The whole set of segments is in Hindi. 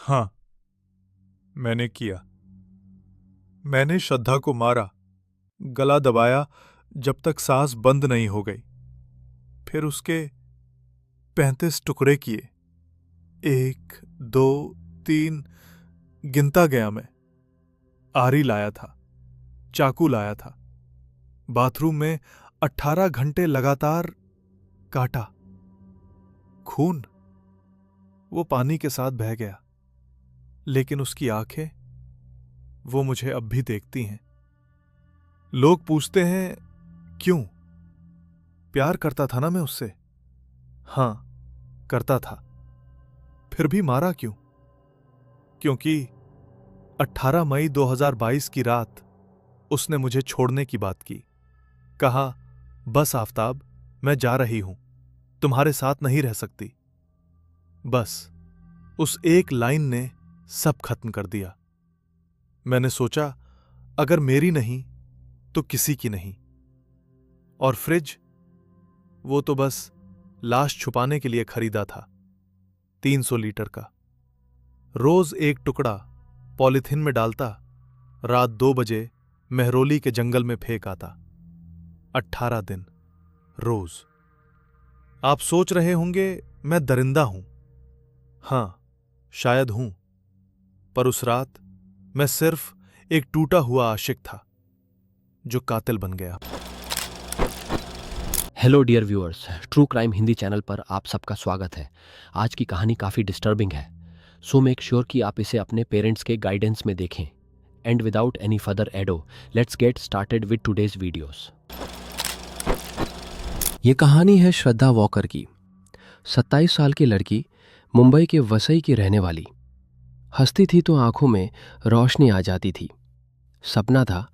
हाँ, मैंने किया। मैंने श्रद्धा को मारा, गला दबाया जब तक सांस बंद नहीं हो गई। फिर उसके 35 टुकड़े किए। 1, 2, 3 गिनता गया मैं। आरी लाया था, चाकू लाया था। बाथरूम में 18 घंटे लगातार काटा। खून वो पानी के साथ बह गया, लेकिन उसकी आंखें, वो मुझे अब भी देखती हैं। लोग पूछते हैं क्यों? प्यार करता था ना मैं उससे। हां, करता था। फिर भी मारा क्यों? क्योंकि 18 मई 2022 की रात उसने मुझे छोड़ने की बात की। कहा, बस आफताब, मैं जा रही हूं, तुम्हारे साथ नहीं रह सकती। बस उस एक लाइन ने सब खत्म कर दिया। मैंने सोचा, अगर मेरी नहीं तो किसी की नहीं। और फ्रिज, वो तो बस लाश छुपाने के लिए खरीदा था, 300 लीटर का। रोज एक टुकड़ा पॉलिथीन में डालता, रात 2 बजे मेहरोली के जंगल में फेंक आता। 18 दिन, रोज। आप सोच रहे होंगे मैं दरिंदा हूं। हां, शायद हूं, पर उस रात मैं सिर्फ एक टूटा हुआ आशिक था जो कातिल बन गया। Hello dear viewers, true crime Hindi channel पर आप सबका स्वागत है। आज की कहानी काफ़ी डिस्टर्बिंग है, सो मेक श्योर कि आप इसे अपने पेरेंट्स के गाइडेंस में देखें। And without any further ado, let's get started with today's videos. ये कहानी है श्रद्धा वॉकर की। 27 साल की लड़की, मुंबई के वसई की रहने वाली। हंसती थी तो आंखों में रोशनी आ जाती थी। सपना था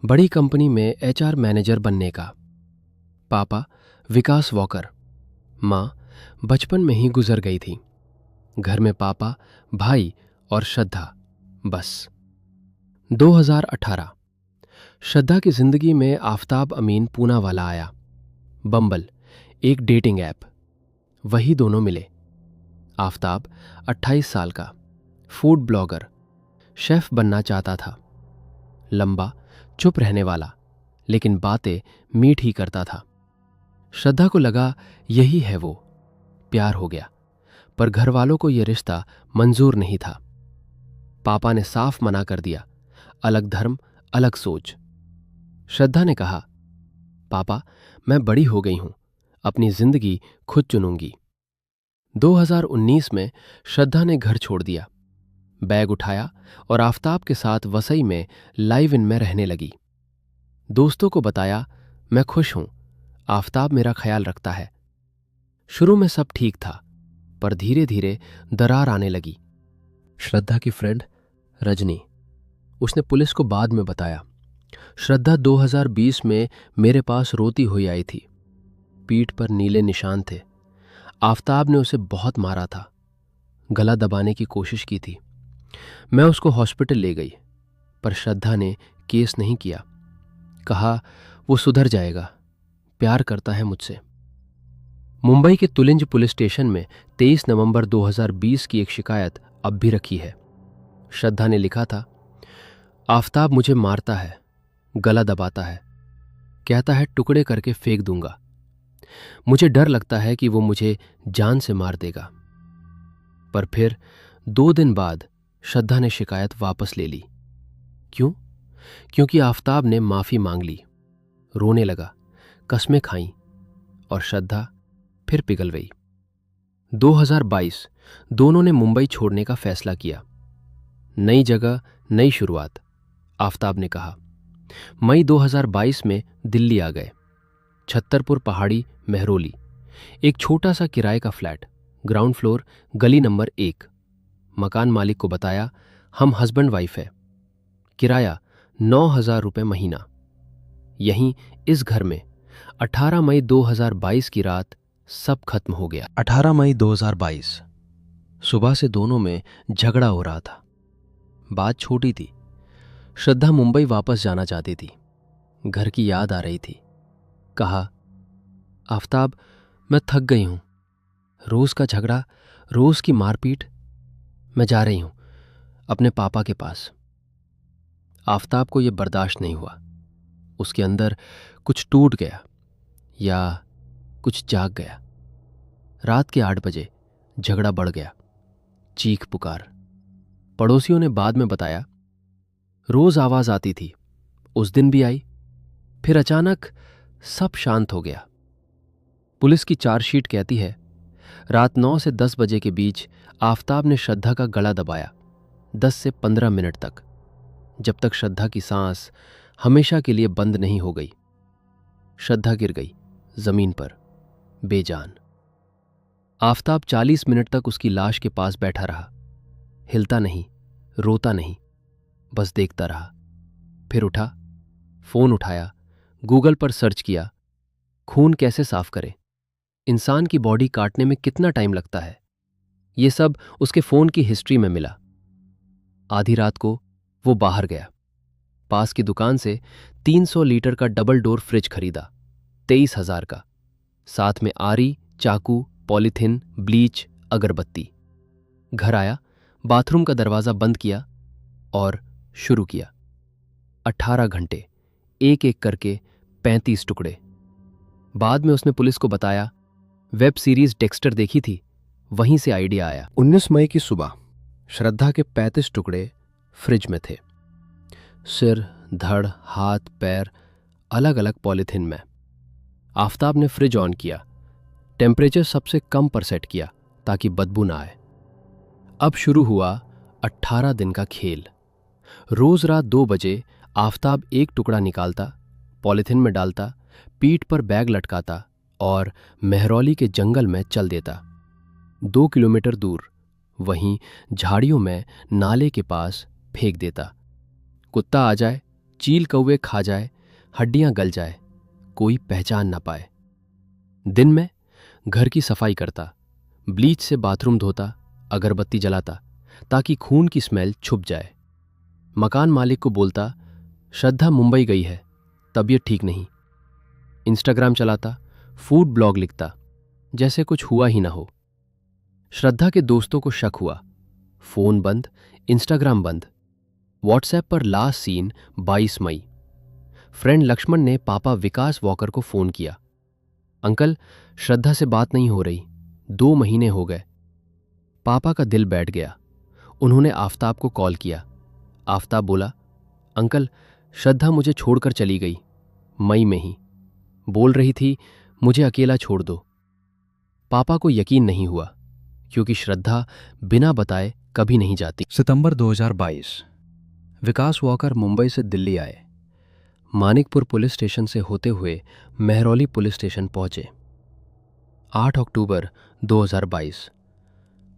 बड़ी कंपनी में HR मैनेजर बनने का। पापा विकास वॉकर, माँ बचपन में ही गुजर गई थी। घर में पापा, भाई और श्रद्धा, बस। 2018 श्रद्धा की जिंदगी में आफताब अमीन पूना वाला आया। बम्बल, एक डेटिंग ऐप, वही दोनों मिले। आफताब 28 साल का, फूड ब्लॉगर, शेफ बनना चाहता था। लंबा, चुप रहने वाला, लेकिन बातें मीठी करता था। श्रद्धा को लगा यही है वो। प्यार हो गया, पर घर वालों को यह रिश्ता मंजूर नहीं था। पापा ने साफ मना कर दिया, अलग धर्म, अलग सोच। श्रद्धा ने कहा, पापा मैं बड़ी हो गई हूं, अपनी जिंदगी खुद चुनूंगी। 2019 में श्रद्धा ने घर छोड़ दिया, बैग उठाया और आफताब के साथ वसई में लाइव इन में रहने लगी। दोस्तों को बताया, मैं खुश हूं, आफताब मेरा ख्याल रखता है। शुरू में सब ठीक था, पर धीरे धीरे दरार आने लगी। श्रद्धा की फ्रेंड रजनी, उसने पुलिस को बाद में बताया, श्रद्धा 2020 में मेरे पास रोती हुई आई थी। पीठ पर नीले निशान थे। आफताब ने उसे बहुत मारा था, गला दबाने की कोशिश की थी। मैं उसको हॉस्पिटल ले गई, पर श्रद्धा ने केस नहीं किया। कहा वो सुधर जाएगा, प्यार करता है मुझसे। मुंबई के तुलिंज पुलिस स्टेशन में 23 नवंबर 2020 की एक शिकायत अब भी रखी है। श्रद्धा ने लिखा था, आफताब मुझे मारता है, गला दबाता है, कहता है टुकड़े करके फेंक दूंगा। मुझे डर लगता है कि वो मुझे जान से मार देगा। पर फिर 2 दिन बाद श्रद्धा ने शिकायत वापस ले ली। क्यों? क्योंकि आफताब ने माफी मांग ली। रोने लगा, कस्में खाईं, और श्रद्धा फिर पिघल गई। 2022 दोनों ने मुंबई छोड़ने का फैसला किया। नई जगह, नई शुरुआत, आफताब ने कहा। मई 2022 में दिल्ली आ गए। छत्तरपुर पहाड़ी, मेहरोली, एक छोटा सा किराए का फ्लैट, ग्राउंड फ्लोर, गली नंबर 1। मकान मालिक को बताया, हम हस्बैंड वाइफ है, किराया 9,000 रुपये महीना। यहीं इस घर में 18 मई 2022 की रात सब खत्म हो गया। 18 मई 2022 सुबह से दोनों में झगड़ा हो रहा था। बात छोटी थी। श्रद्धा मुंबई वापस जाना चाहती थी, घर की याद आ रही थी। कहा, आफताब मैं थक गई हूं, रोज का झगड़ा, रोज की मारपीट, मैं जा रही हूं, अपने पापा के पास। आफताब को यह बर्दाश्त नहीं हुआ। उसके अंदर कुछ टूट गया या कुछ जाग गया। रात के 8 बजे झगड़ा बढ़ गया। चीख पुकार। पड़ोसियों ने बाद में बताया, रोज आवाज आती थी, उस दिन भी आई। फिर अचानक सब शांत हो गया। पुलिस की चार्जशीट कहती है, रात 9 से 10 बजे के बीच आफताब ने श्रद्धा का गला दबाया 10 से 15 मिनट तक, जब तक श्रद्धा की सांस हमेशा के लिए बंद नहीं हो गई। श्रद्धा गिर गई जमीन पर बेजान। आफताब 40 मिनट तक उसकी लाश के पास बैठा रहा, हिलता नहीं, रोता नहीं, बस देखता रहा। फिर उठा, फोन उठाया, गूगल पर सर्च किया, खून कैसे साफ करे, इंसान की बॉडी काटने में कितना टाइम लगता है, ये सब उसके फोन की हिस्ट्री में मिला। आधी रात को वो बाहर गया, पास की दुकान से 300 लीटर का डबल डोर फ्रिज खरीदा, 23,000 का, साथ में आरी, चाकू, पॉलीथिन, ब्लीच, अगरबत्ती। घर आया, बाथरूम का दरवाजा बंद किया और शुरू किया। 18 घंटे, एक एक करके 35 टुकड़े। बाद में उसने पुलिस को बताया, वेब सीरीज डेक्स्टर देखी थी, वहीं से आइडिया आया। 19 मई की सुबह श्रद्धा के 35 टुकड़े फ्रिज में थे। सिर, धड़, हाथ, पैर अलग अलग पॉलीथिन में। आफताब ने फ्रिज ऑन किया, टेम्परेचर सबसे कम पर सेट किया ताकि बदबू ना आए। अब शुरू हुआ 18 दिन का खेल। रोज रात 2 बजे आफताब एक टुकड़ा निकालता, पॉलीथिन में डालता, पीठ पर बैग लटकाता और मेहरौली के जंगल में चल देता। 2 किलोमीटर दूर वहीं झाड़ियों में नाले के पास फेंक देता। कुत्ता आ जाए, चील कौवे खा जाए, हड्डियां गल जाए, कोई पहचान ना पाए। दिन में घर की सफाई करता, ब्लीच से बाथरूम धोता, अगरबत्ती जलाता ताकि खून की स्मेल छुप जाए। मकान मालिक को बोलता, श्रद्धा मुंबई गई है, तबीयत ठीक नहीं। इंस्टाग्राम चलाता, फूड ब्लॉग लिखता, जैसे कुछ हुआ ही ना हो। श्रद्धा के दोस्तों को शक हुआ। फोन बंद, इंस्टाग्राम बंद। व्हाट्सएप पर लास्ट सीन 22 मई। फ्रेंड लक्ष्मण ने पापा विकास वॉकर को फोन किया, अंकल श्रद्धा से बात नहीं हो रही, 2 महीने हो गए। पापा का दिल बैठ गया। उन्होंने आफताब को कॉल किया। आफताब बोला, अंकल श्रद्धा मुझे छोड़कर चली गई, मई में ही। बोल रही थी मुझे अकेला छोड़ दो। पापा को यकीन नहीं हुआ, क्योंकि श्रद्धा बिना बताए कभी नहीं जाती। सितंबर 2022, विकास वॉकर मुंबई से दिल्ली आए। मानिकपुर पुलिस स्टेशन से होते हुए मेहरौली पुलिस स्टेशन पहुंचे। 8 अक्टूबर 2022,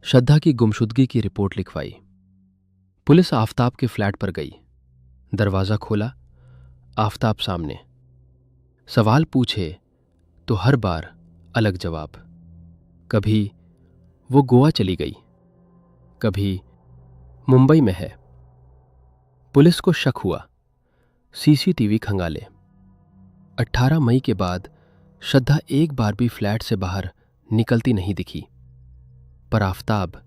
श्रद्धा की गुमशुदगी की रिपोर्ट लिखवाई। पुलिस आफताब के फ्लैट पर गई। दरवाज़ा खोला, आफताब सामने। सवाल पूछे तो हर बार अलग जवाब। कभी वो गोवा चली गई, कभी मुंबई में है। पुलिस को शक हुआ, सीसीटीवी खंगाले। 18 मई के बाद श्रद्धा एक बार भी फ्लैट से बाहर निकलती नहीं दिखी, पर आफताब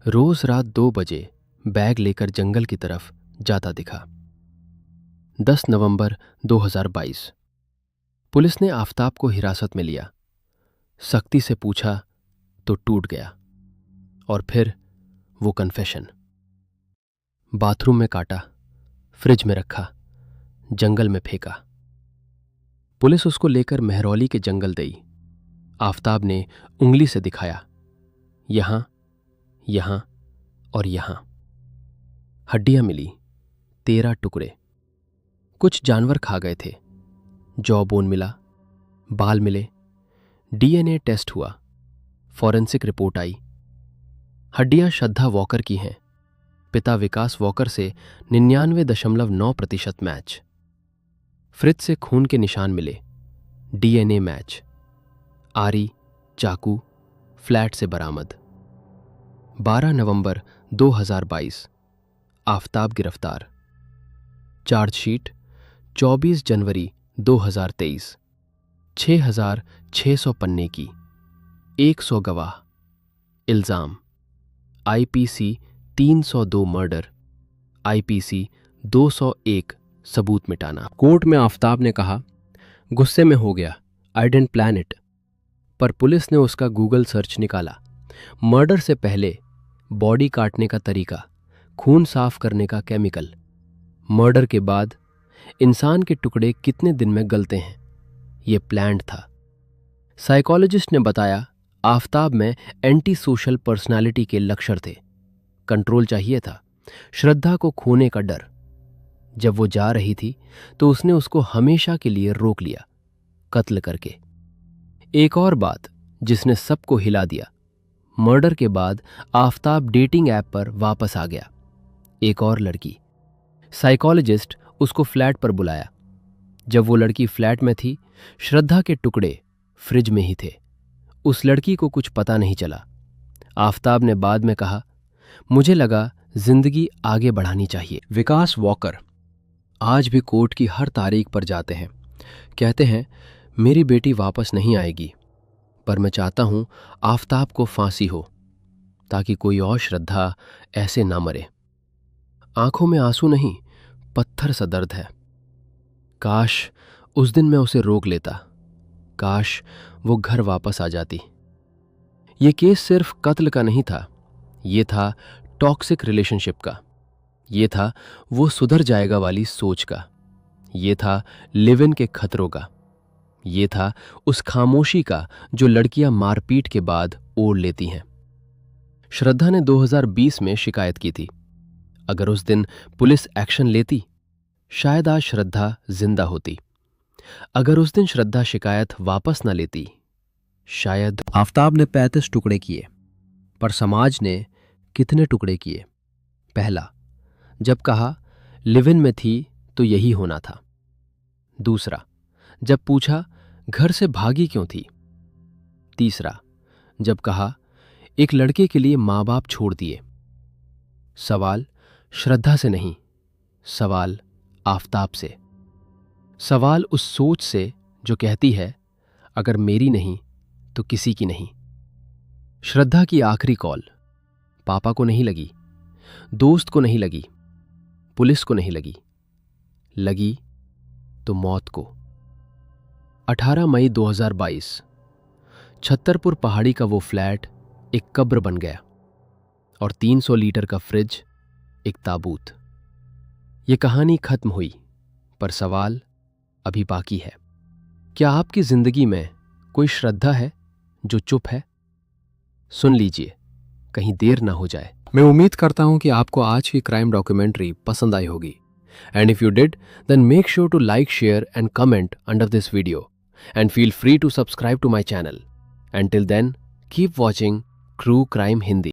रोज रात 2 बजे बैग लेकर जंगल की तरफ जाता दिखा। 10 नवंबर 2022, पुलिस ने आफताब को हिरासत में लिया। सख्ती से पूछा तो टूट गया। और फिर वो कन्फेशन। बाथरूम में काटा, फ्रिज में रखा, जंगल में फेंका। पुलिस उसको लेकर मेहरौली के जंगल गई। आफताब ने उंगली से दिखाया, यहां, यहां और यहां। हड्डियां मिली, 13 टुकड़े। कुछ जानवर खा गए थे। जॉ बोन मिला, बाल मिले, डीएनए टेस्ट हुआ, फॉरेंसिक रिपोर्ट आई। हड्डियां श्रद्धा वॉकर की हैं, पिता विकास वॉकर से 99.9% मैच। फ्रिज से खून के निशान मिले, डीएनए मैच। आरी, चाकू फ्लैट से बरामद। 12 नवंबर 2022, आफताब गिरफ्तार। चार्जशीट 24 जनवरी 2023, 6,600 पन्ने की, 100 गवाह। इल्जाम IPC 302 मर्डर, IPC 201 सबूत मिटाना। कोर्ट में आफताब ने कहा, गुस्से में हो गया, आई डिडंट प्लान इट। पर पुलिस ने उसका गूगल सर्च निकाला। मर्डर से पहले बॉडी काटने का तरीका, खून साफ करने का केमिकल, मर्डर के बाद इंसान के टुकड़े कितने दिन में गलते हैं, ये प्लान्ड था। साइकोलॉजिस्ट ने बताया आफताब में एंटी सोशल पर्सनालिटी के लक्षण थे। कंट्रोल चाहिए था, श्रद्धा को खोने का डर। जब वो जा रही थी तो उसने उसको हमेशा के लिए रोक लिया, कत्ल करके। एक और बात जिसने सबको हिला दिया, मर्डर के बाद आफताब डेटिंग ऐप पर वापस आ गया। एक और लड़की। साइकोलॉजिस्ट उसको फ्लैट पर बुलाया। जब वो लड़की फ्लैट में थी, श्रद्धा के टुकड़े फ्रिज में ही थे। उस लड़की को कुछ पता नहीं चला। आफताब ने बाद में कहा, मुझे लगा जिंदगी आगे बढ़ानी चाहिए। विकास वॉकर आज भी कोर्ट की हर तारीख पर जाते हैं। कहते हैं, मेरी बेटी वापस नहीं आएगी, पर मैं चाहता हूं आफताब को फांसी हो, ताकि कोई और श्रद्धा ऐसे ना मरे। आंखों में आंसू नहीं, पत्थर सा दर्द है। काश उस दिन मैं उसे रोक लेता, काश वो घर वापस आ जाती। ये केस सिर्फ कत्ल का नहीं था, ये था टॉक्सिक रिलेशनशिप का, ये था वो सुधर जाएगा वाली सोच का, ये था लिव इन के खतरों का, ये था उस खामोशी का जो लड़कियां मारपीट के बाद ओढ़ लेती हैं। श्रद्धा ने 2020 में शिकायत की थी। अगर उस दिन पुलिस एक्शन लेती, शायद आज श्रद्धा जिंदा होती। अगर उस दिन श्रद्धा शिकायत वापस न लेती, शायद। आफताब ने 35 टुकड़े किए, पर समाज ने कितने टुकड़े किए? पहला, जब कहा लिव इन में थी तो यही होना था। दूसरा, जब पूछा घर से भागी क्यों थी। तीसरा, जब कहा एक लड़के के लिए माँ बाप छोड़ दिए। सवाल श्रद्धा से नहीं, सवाल आफताब से। सवाल उस सोच से जो कहती है, अगर मेरी नहीं तो किसी की नहीं। श्रद्धा की आखिरी कॉल पापा को नहीं लगी, दोस्त को नहीं लगी, पुलिस को नहीं लगी, लगी तो मौत को। 18 मई 2022 छत्तरपुर पहाड़ी का वो फ्लैट एक कब्र बन गया और 300 लीटर का फ्रिज एक ताबूत। ये कहानी खत्म हुई, पर सवाल अभी बाकी है। क्या आपकी जिंदगी में कोई श्रद्धा है जो चुप है? सुन लीजिए, कहीं देर ना हो जाए। मैं उम्मीद करता हूं कि आपको आज की क्राइम डॉक्यूमेंट्री पसंद आई होगी। And if you did, then make sure to like, share and comment under this video and feel free to subscribe to my channel. Until then, keep watching True Crime Hindi.